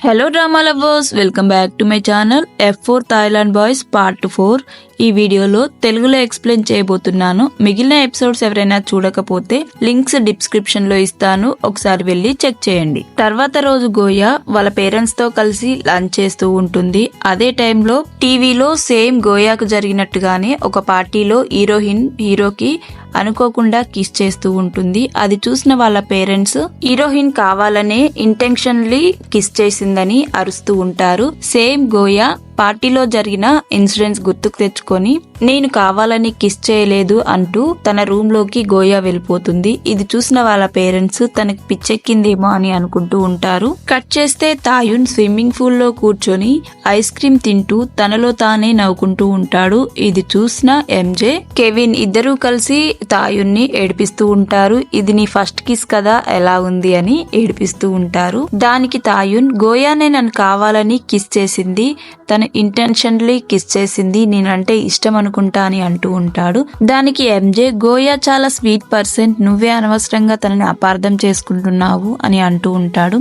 Hello drama lovers, welcome back to my channel F4 Thailand boys part 4. ఈ వీడియోలో తెలుగులో explain చేయబోతున్నాను. మిగిలిన ఎపిసోడ్స్ ఎవరైనా చూడకపోతే లింక్స్ డిస్క్రిప్షన్ లో ఇస్తాను, ఒకసారి వెళ్ళి చెక్ చేయండి. తర్వాత రోజు గోయా వాళ్ళ పేరెంట్స్ తో కలిసి లంచ్ చేస్తూ ఉంటుంది. అదే టైంలో టీవీలో సేమ్ గోయాకు జరిగినట్టుగానే ఒక పార్టీలో హీరోయిన్ హీరోకి అనుకోకుండా కిస్ చేస్తూ ఉంటుంది. అది చూసిన వాళ్ళ పేరెంట్స్ హీరోయిన్ కావాలనే ఇంటెన్షన్లీ కిస్ చేసిందని అరుస్తూ ఉంటారు. సేమ్ గోయా పార్టీలో జరిగిన ఇన్సిడెంట్స్ గుర్తుకు తెచ్చుకొని నేను కావాలని కిస్ చేయలేదు అంటూ తన రూమ్ లోకి గోయా వెళ్ళిపోతుంది. ఇది చూసిన వాళ్ళ పేరెంట్స్ తనకి పిచ్చెక్కిందేమో అని అనుకుంటూ ఉంటారు. కట్ చేస్తే తాయున్ స్విమ్మింగ్ పూల్ లో కూర్చొని ఐస్ క్రీమ్ తింటూ తనలో తానే నవ్వుకుంటూ ఉంటాడు. ఇది చూసిన ఎంజే, కెవిన్ ఇద్దరూ కలిసి తాయున్ని ఏడిపిస్తూ ఉంటారు. ఇది నీ ఫస్ట్ కిస్ కదా, ఎలా ఉంది అని ఏడిపిస్తూ ఉంటారు. దానికి తాయున్, గోయానే నన్ను కావాలని కిస్ చేసింది, తన ఇంటెన్షన్లీ కిస్ చేసింది, నేనంటే ఇష్టం అనుకుంటా అని అంటూ ఉంటాడు. దానికి ఎంజే, గోయా చాలా స్వీట్ పర్సన్, నువ్వే అనవసరంగా తనని అపార్థం చేసుకుంటున్నావు అని అంటూ ఉంటాడు.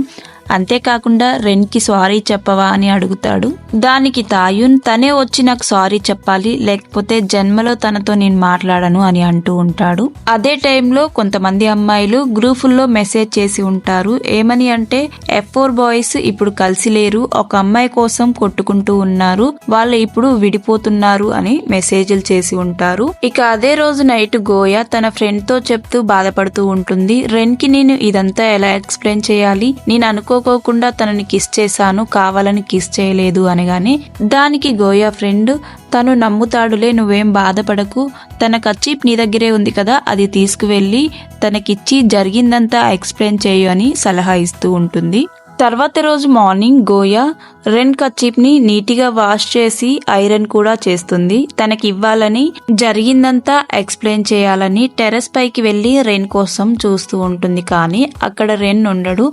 అంతేకాకుండా రెన్ కి సారీ చెప్పవా అని అడుగుతాడు. దానికి తాయున్, తనే వచ్చి నాకు సారీ చెప్పాలి, లేకపోతే జన్మలో తనతో నేను మాట్లాడను అని అంటూ ఉంటాడు. అదే టైంలో కొంతమంది అమ్మాయిలు గ్రూపుల్లో మెసేజ్ చేసి ఉంటారు. ఏమని అంటే, F4 బాయ్స్ ఇప్పుడు కలిసి లేరు, ఒక అమ్మాయి కోసం కొట్టుకుంటూ ఉన్నారు, వాళ్ళు ఇప్పుడు విడిపోతున్నారు అని మెసేజ్లు చేసి ఉంటారు. ఇక అదే రోజు నైట్ గోయా తన ఫ్రెండ్ తో చెప్తూ బాధపడుతూ ఉంటుంది. రెన్ కి నేను ఇదంతా ఎలా ఎక్స్ప్లెయిన్ చేయాలి, నేను అనుకోకుండా తనని కిస్ చేశాను, కావాలని కిస్ చేయలేదు అనగానే దానికి గోయా ఫ్రెండ్, తను నమ్ముతాడులే, నువ్వేం బాధపడకు, తన కర్చీప్ నీ దగ్గరే ఉంది కదా, అది తీసుకువెళ్ళి తనకిచ్చి జరిగిందంతా ఎక్స్ప్లెయిన్ చేయు అని సలహా ఇస్తూ ఉంటుంది. తర్వాత రోజు మార్నింగ్ గోయా రెన్ కర్చీప్ ని నీటిగా వాష్ చేసి ఐరన్ కూడా చేస్తుంది. తనకి ఇవ్వాలని జరిగిందంతా ఎక్స్ప్లెయిన్ చేయాలని టెర్రస్ పైకి వెళ్లి రెన్ కోసం చూస్తూ ఉంటుంది. కానీ అక్కడ రెన్ ఉండడు.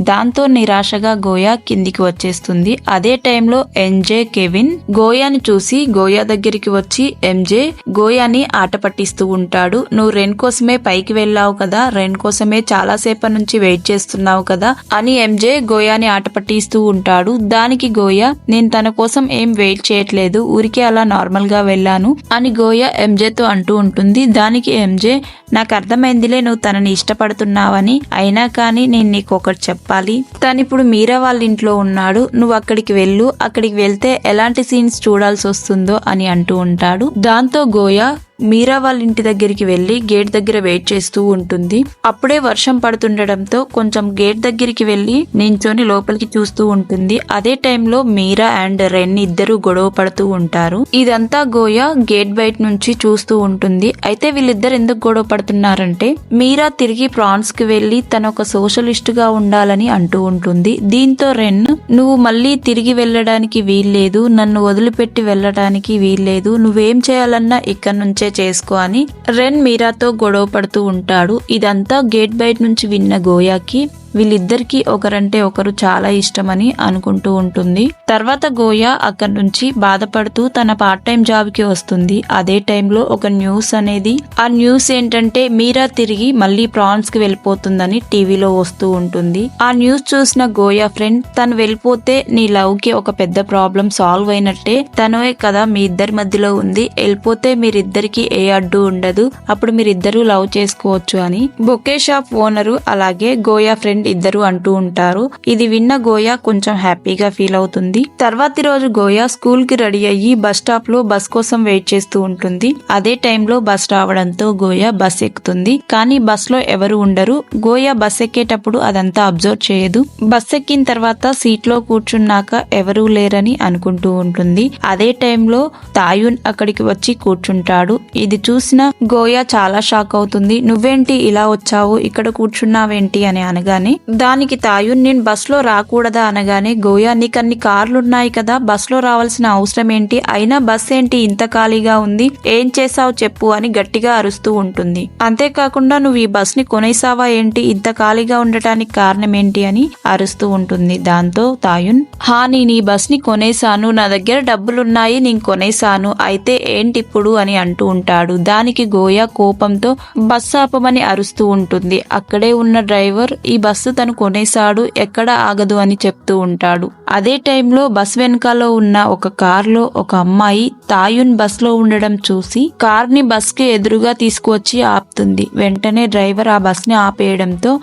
దాంతో నిరాశగా గోయా కిందికి వచ్చేస్తుంది. అదే టైంలో ఎంజే, కెవిన్ గోయాని చూసి గోయా దగ్గరికి వచ్చి ఎంజే గోయాని ఆట పట్టిస్తూ ఉంటాడు. నువ్వు రెన్ కోసమే పైకి వెళ్ళావు కదా, రెన్ కోసమే చాలా సేపటి నుంచి వెయిట్ చేస్తున్నావు కదా అని ఎంజే గోయాని ఆట పట్టిస్తూ ఉంటాడు. దానికి గోయా, నేను తన కోసం ఏం వెయిట్ చేయట్లేదు, ఊరికే అలా నార్మల్ గా వెళ్ళాను అని గోయా ఎంజేతో అంటూ ఉంటుంది. దానికి ఎంజే, నాకు అర్థమైందిలే, నువ్వు తనని ఇష్టపడుతున్నావని, అయినా కానీ నేను నీకు ఒకటి చెప్పాలి, తనిప్పుడు మీరా వాళ్ళ ఇంట్లో ఉన్నాడు, నువ్వు అక్కడికి వెళ్ళు, అక్కడికి వెళ్తే ఎలాంటి సీన్స్ చూడాల్సి వస్తుందో అని అంటూ ఉంటాడు. దాంతో గోయా మీరా వాళ్ళ ఇంటి దగ్గరికి వెళ్లి గేట్ దగ్గర వెయిట్ చేస్తూ ఉంటుంది. అప్పుడే వర్షం పడుతుండటంతో కొంచెం గేట్ దగ్గరికి వెళ్లి నించొని లోపలికి చూస్తూ ఉంటుంది. అదే టైంలో మీరా అండ్ రెన్ ఇద్దరు గొడవ పడుతూ ఉంటారు. ఇదంతా గోయా గేట్ బయట నుంచి చూస్తూ ఉంటుంది. అయితే వీళ్ళిద్దరు ఎందుకు గొడవ పడుతున్నారంటే, మీరా తిరిగి ప్రాన్స్ కి వెళ్లి తన ఒక సోషలిస్ట్ గా ఉండాలని అంటూ ఉంటుంది. దీంతో రెన్, నువ్వు మళ్ళీ తిరిగి వెళ్ళడానికి వీల్లేదు, నన్ను వదిలిపెట్టి వెళ్ళడానికి వీల్లేదు, నువ్వేం చేయాలన్నా ఇక్కడ నుంచే చేసుకో అని రెన్ మీరాతో గొడవ పడుతూ ఉంటాడు. ఇదంతా గేట్ బయట నుంచి విన్న గోయాకి వీళ్ళిద్దరికి ఒకరంటే ఒకరు చాలా ఇష్టమని అనుకుంటూ ఉంటుంది. తర్వాత గోయా అక్కడి నుంచి బాధపడుతూ తన పార్ట్ టైం జాబ్ కి వస్తుంది. అదే టైంలో ఒక న్యూస్ అనేది, ఆ న్యూస్ ఏంటంటే మీరా తిరిగి మళ్ళీ ప్రాన్స్ కి వెళ్ళిపోతుందని టీవీలో వస్తూ ఉంటుంది. ఆ న్యూస్ చూసిన గోయా ఫ్రెండ్, తను వెళ్ళిపోతే నీ లవ్ కి ఒక పెద్ద ప్రాబ్లం సాల్వ్ అయినట్టే, తనే కదా మీ ఇద్దరి మధ్యలో ఉంది, వెళ్ళిపోతే మీరిద్దరికి ఏ అడ్డు ఉండదు, అప్పుడు మీరిద్దరూ లవ్ చేసుకోవచ్చు అని బొకే షాప్ ఓనరు అలాగే గోయా ఫ్రెండ్ ఇద్దరు అంటూ ఉంటారు. ఇది విన్న గోయా కొంచెం హ్యాపీగా ఫీల్ అవుతుంది. తర్వాతి రోజు గోయా స్కూల్ కి రెడీ అయ్యి బస్ స్టాప్ లో బస్ కోసం వెయిట్ చేస్తూ ఉంటుంది. అదే టైంలో బస్ రావడంతో గోయా బస్ ఎక్కుతుంది. కానీ బస్ లో ఎవరు ఉండరు. గోయా బస్ ఎక్కేటప్పుడు అదంతా అబ్జర్వ్ చేయదు. బస్ ఎక్కిన తర్వాత సీట్ లో కూర్చున్నాక ఎవరూ లేరని అనుకుంటూ ఉంటుంది. అదే టైంలో తాయున్ అక్కడికి వచ్చి కూర్చుంటాడు. ఇది చూసిన గోయా చాలా షాక్ అవుతుంది. నువ్వేంటి ఇలా వచ్చావు, ఇక్కడ కూర్చున్నావేంటి అని అనగానే దానికి తాయున్, నేను బస్ లో రాకూడదా అనగానే గోయా, నీకు అన్ని కార్లున్నాయి కదా, బస్ లో రావాల్సిన అవసరం ఏంటి, అయినా బస్ ఏంటి ఇంత ఖాళీగా ఉంది, ఏం చేసావు చెప్పు అని గట్టిగా అరుస్తూ ఉంటుంది. అంతేకాకుండా నువ్వు ఈ బస్ ని కొనేసావా ఏంటి, ఇంత ఖాళీగా ఉండటానికి కారణం ఏంటి అని అరుస్తూ ఉంటుంది. దాంతో తాయున్, హా నేను ఈ బస్ ని కొనేసాను, నా దగ్గర డబ్బులున్నాయి, నేను కొనేసాను, అయితే ఏంటిప్పుడు అని అంటూ ఉంటాడు. దానికి గోయా కోపంతో బస్ ఆపమని అరుస్తూ ఉంటుంది. అక్కడే ఉన్న డ్రైవర్, ఈ బస్ బస్సు తను కొనేశాడు, ఎక్కడ ఆగదు అని చెప్తూ ఉంటాడు. అదే టైంలో బస్ వెనకాల ఉన్న ఒక కార్లో ఒక అమ్మాయి తాయున్ బస్ లో ఉండడం చూసి కార్ ని బస్ కి ఎదురుగా తీసుకువచ్చి ఆపుతుంది. వెంటనే డ్రైవర్ ఆ బస్ ని ఆపేయడంతో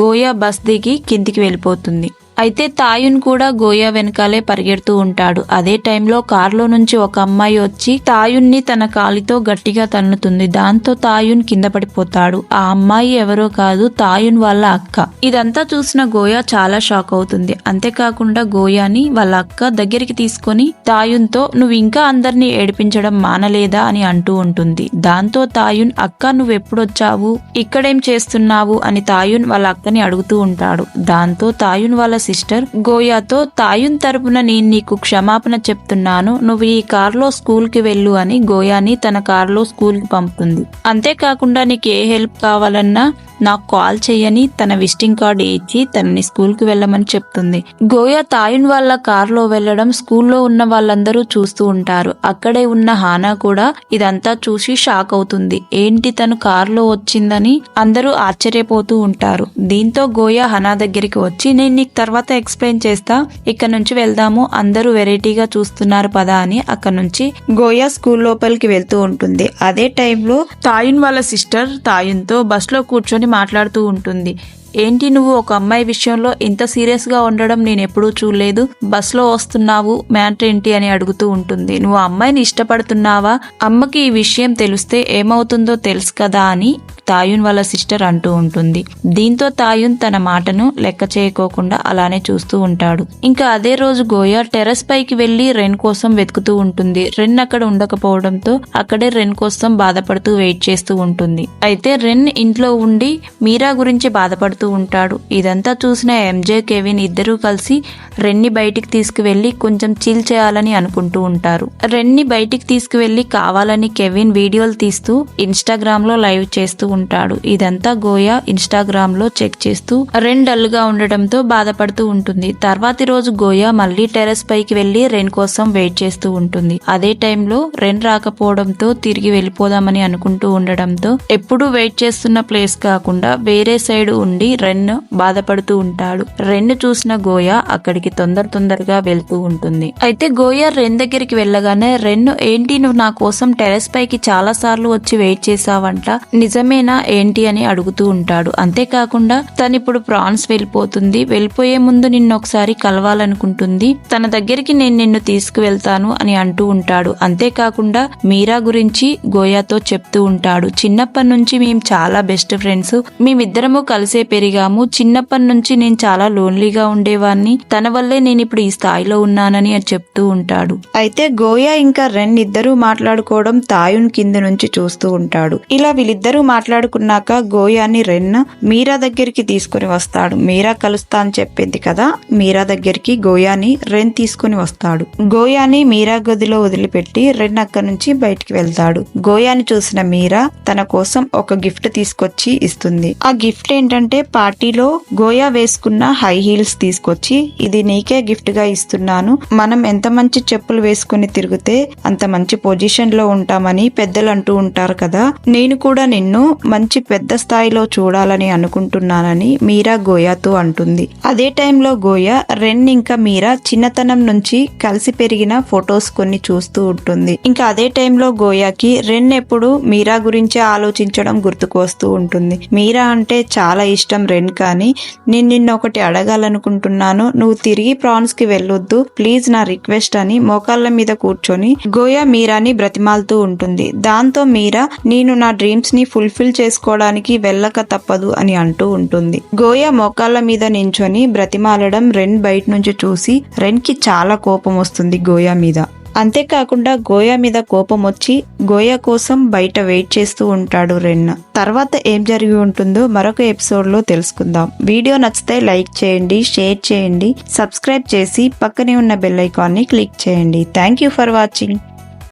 గోయా బస్ దిగి కిందికి వెళ్ళిపోతుంది. అయితే తాయున్ కూడా గోయా వెనకాలే పరిగెడుతూ ఉంటాడు. అదే టైంలో కారులో నుంచి ఒక అమ్మాయి వచ్చి తాయున్ని తన కాలితో గట్టిగా తన్నుతుంది. దాంతో తాయున్ కింద పడిపోతాడు. ఆ అమ్మాయి ఎవరో కాదు, తాయున్ వాళ్ళ అక్క. ఇదంతా చూసిన గోయా చాలా షాక్ అవుతుంది. అంతేకాకుండా గోయాని వాళ్ళ అక్క దగ్గరికి తీసుకొని తాయున్తో నువ్వు ఇంకా అందరినీ ఏడిపించడం మానలేదా అని అంటూ ఉంటుంది. దాంతో తాయున్ అక్క నువ్వెప్పుడొచ్చావు, ఇక్కడేం చేస్తున్నావు అని తాయున్ వాళ్ళ అక్కని అడుగుతూ ఉంటాడు. దాంతో తాయున్ వాళ్ళ సిస్టర్ గోయాతో తాయున్ తరపున నేను నీకు క్షమాపణ చెప్తున్నాను, నువ్వు ఈ కార్లో స్కూల్ కి వెళ్ళు అని గోయాని తన కార్లో స్కూల్ కి పంపుతుంది. అంతేకాకుండా నీకు ఏ హెల్ప్ కావాలన్నా నాకు కాల్ చెయ్యని తన విజిటింగ్ కార్డు ఇచ్చి తనని స్కూల్ కి వెళ్ళమని చెప్తుంది. గోయా తాయున్ వాళ్ళ కార్లో వెళ్లడం స్కూల్లో ఉన్న వాళ్ళందరూ చూస్తూ ఉంటారు. అక్కడే ఉన్న హానా కూడా ఇదంతా చూసి షాక్ అవుతుంది. ఏంటి తను కార్లో వచ్చిందని అందరూ ఆశ్చర్యపోతూ ఉంటారు. దీంతో గోయా హనా దగ్గరికి వచ్చి నేను నీకు తర్వాత ఎక్స్ప్లెయిన్ చేస్తా, ఇక్కడ నుంచి వెళ్దాము, అందరూ వెరైటీగా చూస్తున్నారు పదా అని అక్కడ నుంచి గోయా స్కూల్ లోపలికి వెళ్తూ ఉంటుంది. అదే టైంలో తాయున్ వాళ్ళ సిస్టర్ తాయున్ తో బస్ లో కూర్చొని మాట్లాడుతూ ఉంటుంది. ఏంటి నువ్వు ఒక అమ్మాయి విషయంలో ఇంత సీరియస్ గా ఉండడం నేను ఎప్పుడూ చూడలేదు, బస్ లో వస్తున్నావు, మ్యాటర్ ఏంటి అని అడుగుతూ ఉంటుంది. నువ్వు అమ్మాయిని ఇష్టపడుతున్నావా, అమ్మకి ఈ విషయం తెలిస్తే ఏమవుతుందో తెలుసు కదా అని తాయున్ వాళ్ళ సిస్టర్ అంటూ ఉంటుంది. దీంతో తాయున్ తన మాటను లెక్క చేయకోకుండా అలానే చూస్తూ ఉంటాడు. ఇంకా అదే రోజు గోయా టెర్రస్ పైకి వెళ్లి రెన్ కోసం వెతుకుతూ ఉంటుంది. రెన్ అక్కడ ఉండకపోవడంతో అక్కడే రెన్ కోసం బాధపడుతూ వెయిట్ చేస్తూ ఉంటుంది. అయితే రెన్ ఇంట్లో ఉండి మీరా గురించి బాధపడుతూ ఉంటాడు. ఇదంతా చూసిన ఎంజే కెవిన్ ఇద్దరూ కలిసి రెన్ని బయటికి తీసుకువెళ్లి కొంచెం చిల్ చేయాలని అనుకుంటూ ఉంటారు. రెన్ని బయటికి తీసుకువెళ్లి కావాలని కెవిన్ వీడియోలు తీస్తూ ఇన్స్టాగ్రామ్ లో లైవ్ చేస్తూ ఉంటాడు. ఇదంతా గోయా ఇన్స్టాగ్రామ్ లో చెక్ చేస్తూ రెన్ డల్ గా ఉండడంతో బాధపడుతూ ఉంటుంది. తర్వాతి రోజు గోయా మళ్లీ టెర్రస్ పైకి వెళ్లి రెన్ కోసం వెయిట్ చేస్తూ ఉంటుంది. అదే టైంలో రెన్ రాకపోవడంతో తిరిగి వెళ్ళిపోదామని అనుకుంటూ ఉండడంతో ఎప్పుడూ వెయిట్ చేస్తున్న ప్లేస్ కాకుండా వేరే సైడ్ ఉండి రెన్ బాధపడుతూ ఉంటాడు. రెన్ చూసిన గోయా అక్కడికి తొందరగా వెళ్తూ ఉంటుంది. అయితే గోయా రెన్ దగ్గరికి వెళ్ళగానే రెన్ ఏంటి నువ్వు నా కోసం టెర్రస్ పైకి చాలా సార్లు వచ్చి వెయిట్ చేసావంట, నిజమేనా ఏంటి అని అడుగుతూ ఉంటాడు. అంతేకాకుండా తను ఇప్పుడు ప్రాన్స్ వెళ్ళిపోతుంది, వెళ్ళిపోయే ముందు నిన్ను ఒకసారి కలవాలనుకుంటుంది, తన దగ్గరికి నేను నిన్ను తీసుకువెళ్తాను అని అంటూ ఉంటాడు. అంతేకాకుండా మీరా గురించి గోయాతో చెప్తూ ఉంటాడు. చిన్నప్పటి నుంచి మేము చాలా బెస్ట్ ఫ్రెండ్స్, మేమిద్దరము కలిసే పెరిగాము, చిన్నప్పటి నుంచి నేను చాలా లోన్లీగా ఉండేవాన్ని, తన వల్లే నేను ఇప్పుడు ఈ స్థాయిలో ఉన్నానని అని చెప్తూ ఉంటాడు. అయితే గోయా ఇంకా రెన్ ఇద్దరూ మాట్లాడుకోవడం తాయున్ కింద నుంచి చూస్తూ ఉంటాడు. ఇలా వీళ్ళిద్దరూ మాట్లాడుకున్నాక గోయాని రెన్ మీరా దగ్గరికి తీసుకుని వస్తాడు. మీరా కలుస్తా అని చెప్పింది కదా, మీరా దగ్గరికి గోయాని రెన్ తీసుకుని వస్తాడు. గోయాని మీరా గదిలో వదిలిపెట్టి రెన్ అక్కడి నుంచి బయటికి వెళ్తాడు. గోయాని చూసిన మీరా తన కోసం ఒక గిఫ్ట్ తీసుకొచ్చి ఇస్తుంది. ఆ గిఫ్ట్ ఏంటంటే పార్టీలో గోయా వేసుకున్న హై హీల్స్ తీసుకొచ్చి ఇది నీకే గిఫ్ట్ గా ఇస్తున్నాను, మనం ఎంత మంచి చెప్పులు వేసుకుని తిరిగితే అంత మంచి పొజిషన్ లో ఉంటామని పెద్దలు అంటూ ఉంటారు కదా, నేను కూడా నిన్ను మంచి పెద్ద స్థాయిలో చూడాలని అనుకుంటున్నానని మీరా గోయాతో అంటుంది. అదే టైంలో గోయా రెన్ ఇంకా మీరా చిన్నతనం నుంచి కలిసి పెరిగిన ఫొటోస్ కొన్ని చూస్తూ ఉంటుంది. ఇంకా అదే టైంలో గోయాకి రెన్ ఎప్పుడు మీరా గురించే ఆలోచించడం గుర్తుకు వస్తూ ఉంటుంది. మీరా అంటే చాలా ఇష్టం రెన్, కానీ నేను నిన్ను ఒకటి అడగాలనుకుంటున్నాను, నువ్వు తిరిగి ప్రాన్స్ కి వెళ్ళొద్దు ప్లీజ్ నా రిక్వెస్ట్ అని మోకాళ్ళ మీద కూర్చొని గోయా మీరాని బ్రతిమాలుతూ ఉంటుంది. దాంతో మీరా నేను నా డ్రీమ్స్ ని ఫుల్ఫిల్ చేసుకోవడానికి వెళ్ళక తప్పదు అని అంటూ ఉంటుంది. గోయా మోకాళ్ళ మీద నించొని బ్రతిమాలడం రెన్ బయట నుంచి చూసి రెన్ కి చాలా కోపం వస్తుంది గోయా మీద. అంతేకాకుండా గోయా మీద కోపం వచ్చి గోయా కోసం బయట వెయిట్ చేస్తూ ఉంటాడు రెన్. తర్వాత ఏం జరిగి ఉంటుందో మరొక ఎపిసోడ్ లో తెలుసుకుందాం. వీడియో నచ్చితే లైక్ చేయండి, షేర్ చేయండి, సబ్స్క్రైబ్ చేసి పక్కనే ఉన్న బెల్ ఐకాన్ ని క్లిక్ చేయండి. Thank you for watching.